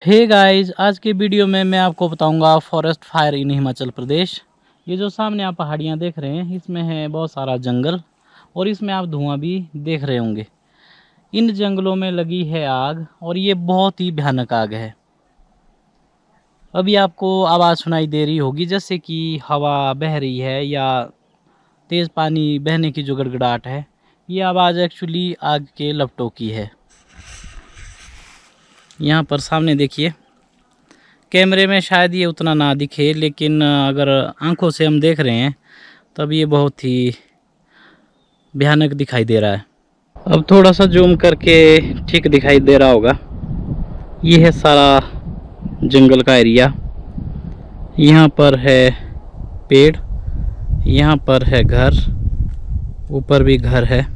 Hey guys, आज के video में मैं आपको बताऊंगा forest fire in Himachal Pradesh. ये जो सामने आप पहाड़ियाँ देख रहे हैं, इसमें है बहुत सारा जंगल और इसमें आप धुआं भी देख रहे होंगे। इन जंगलों में लगी है आग और ये बहुत ही भयानक आग है। अभी आपको आवाज़ सुनाई दे रही होगी जैसे कि हवा बह रही है या तेज़ पानी बहने की जो गड़गड़ाहट है, ये आवाज़ एक्चुअली आग के लपटों की है। यहाँ पर सामने देखिए, कैमरे में शायद ये उतना ना दिखे, लेकिन अगर आंखों से हम देख रहे हैं तब ये बहुत ही भयानक दिखाई दे रहा है। अब थोड़ा सा जूम करके ठीक दिखाई दे रहा होगा। ये है सारा जंगल का एरिया। यहाँ पर है पेड़, यहाँ पर है घर, ऊपर भी घर है।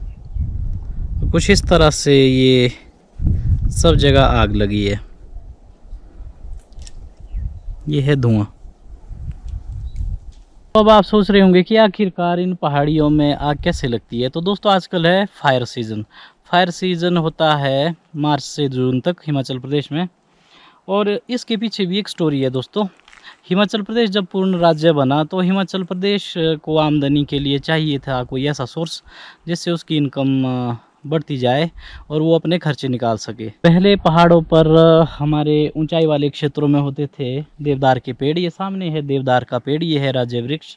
कुछ इस तरह से ये सब जगह आग लगी है। ये है धुआं। अब आप सोच रहे होंगे कि आखिरकार इन पहाड़ियों में आग कैसे लगती है। तो दोस्तों, आजकल है फायर सीज़न। फायर सीज़न होता है मार्च से जून तक हिमाचल प्रदेश में, और इसके पीछे भी एक स्टोरी है दोस्तों। हिमाचल प्रदेश जब पूर्ण राज्य बना तो हिमाचल प्रदेश को आमदनी के लिए चाहिए था कोई ऐसा सोर्स जिससे उसकी इनकम बढ़ती जाए और वो अपने खर्चे निकाल सके। पहले पहाड़ों पर हमारे ऊंचाई वाले क्षेत्रों में होते थे देवदार के पेड़। ये सामने है देवदार का पेड़, ये है राज्य वृक्ष।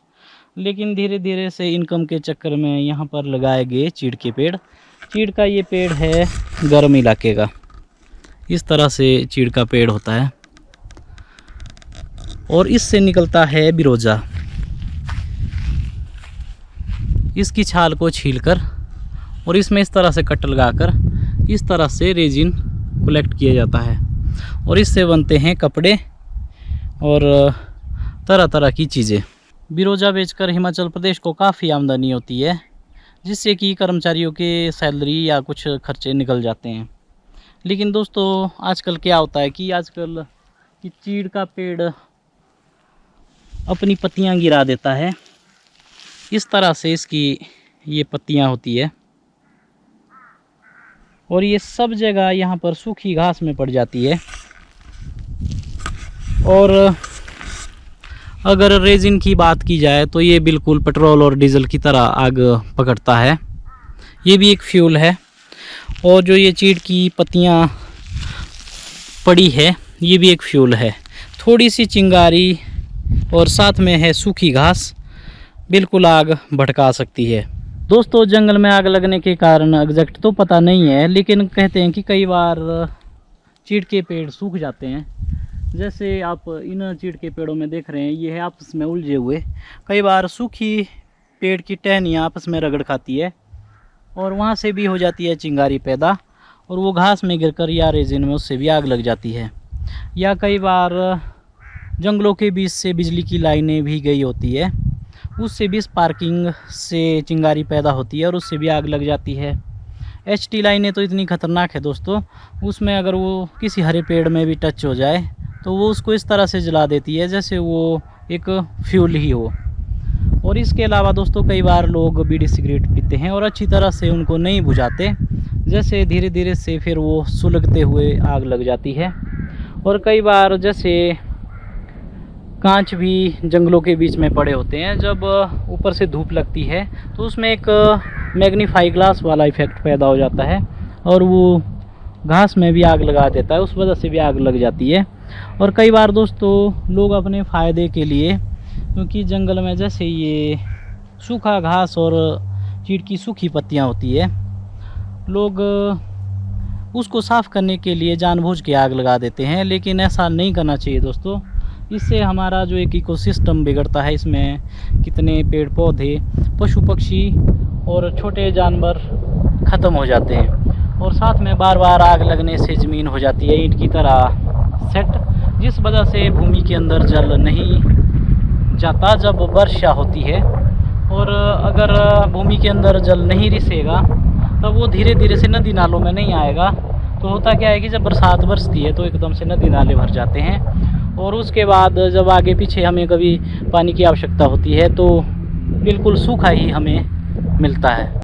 लेकिन धीरे धीरे से इनकम के चक्कर में यहाँ पर लगाए गए चीड़ के पेड़। चीड़ का ये पेड़ है गर्म इलाके का। इस तरह से चीड़ का पेड़ होता है और इससे निकलता है बिरोजा। इसकी छाल को छीलकर और इसमें इस तरह से कट लगाकर इस तरह से रेजिन कलेक्ट किया जाता है और इससे बनते हैं कपड़े और तरह तरह की चीज़ें। बिरोजा बेचकर हिमाचल प्रदेश को काफ़ी आमदनी होती है, जिससे कि कर्मचारियों के सैलरी या कुछ खर्चे निकल जाते हैं। लेकिन दोस्तों, आजकल क्या होता है कि आजकल कि चीड़ का पेड़ अपनी पत्तियां गिरा देता है। इस तरह से इसकी ये पत्तियां होती है और ये सब जगह यहाँ पर सूखी घास में पड़ जाती है। और अगर रेजिन की बात की जाए तो ये बिल्कुल पेट्रोल और डीजल की तरह आग पकड़ता है। ये भी एक फ्यूल है। और जो ये चीड़ की पत्तियाँ पड़ी है, ये भी एक फ्यूल है। थोड़ी सी चिंगारी और साथ में है सूखी घास, बिल्कुल आग भड़का सकती है। दोस्तों, जंगल में आग लगने के कारण एग्जैक्ट तो पता नहीं है, लेकिन कहते हैं कि कई बार चीड़ के पेड़ सूख जाते हैं। जैसे आप इन चीड़ के पेड़ों में देख रहे हैं, ये है आपस में उलझे हुए। कई बार सूखी पेड़ की टहनियाँ आपस में रगड़ खाती है और वहाँ से भी हो जाती है चिंगारी पैदा, और वो घास में गिरकर या रेजिन में उससे भी आग लग जाती है। या कई बार जंगलों के बीच से बिजली की लाइनें भी गई होती है, उससे भी स्पार्किंग से चिंगारी पैदा होती है और उससे भी आग लग जाती है। एचटी लाइनें तो इतनी ख़तरनाक है दोस्तों, उसमें अगर वो किसी हरे पेड़ में भी टच हो जाए तो वो उसको इस तरह से जला देती है जैसे वो एक फ्यूल ही हो। और इसके अलावा दोस्तों, कई बार लोग बीड़ी सिगरेट पीते हैं और अच्छी तरह से उनको नहीं बुझाते, जैसे धीरे धीरे से फिर वो सुलगते हुए आग लग जाती है। और कई बार जैसे कांच भी जंगलों के बीच में पड़े होते हैं, जब ऊपर से धूप लगती है तो उसमें एक मैग्नीफाई ग्लास वाला इफ़ेक्ट पैदा हो जाता है और वो घास में भी आग लगा देता है, उस वजह से भी आग लग जाती है। और कई बार दोस्तों, लोग अपने फ़ायदे के लिए, क्योंकि जंगल में जैसे ये सूखा घास और चीड़ की सूखी पत्तियाँ होती है, लोग उसको साफ़ करने के लिए जानबूझ के आग लगा देते हैं। लेकिन ऐसा नहीं करना चाहिए दोस्तों। इससे हमारा जो एक इकोसिस्टम बिगड़ता है, इसमें कितने पेड़ पौधे, पशु पक्षी और छोटे जानवर ख़त्म हो जाते हैं। और साथ में बार बार आग लगने से ज़मीन हो जाती है ईंट की तरह सेट, जिस वजह से भूमि के अंदर जल नहीं जाता जब वर्षा होती है। और अगर भूमि के अंदर जल नहीं रिसेगा तब वो धीरे धीरे से नदी नालों में नहीं आएगा। तो होता क्या है कि जब बरसात बरसती है तो एकदम से नदी नाले भर जाते हैं, और उसके बाद जब आगे पीछे हमें कभी पानी की आवश्यकता होती है तो बिल्कुल सूखा ही हमें मिलता है।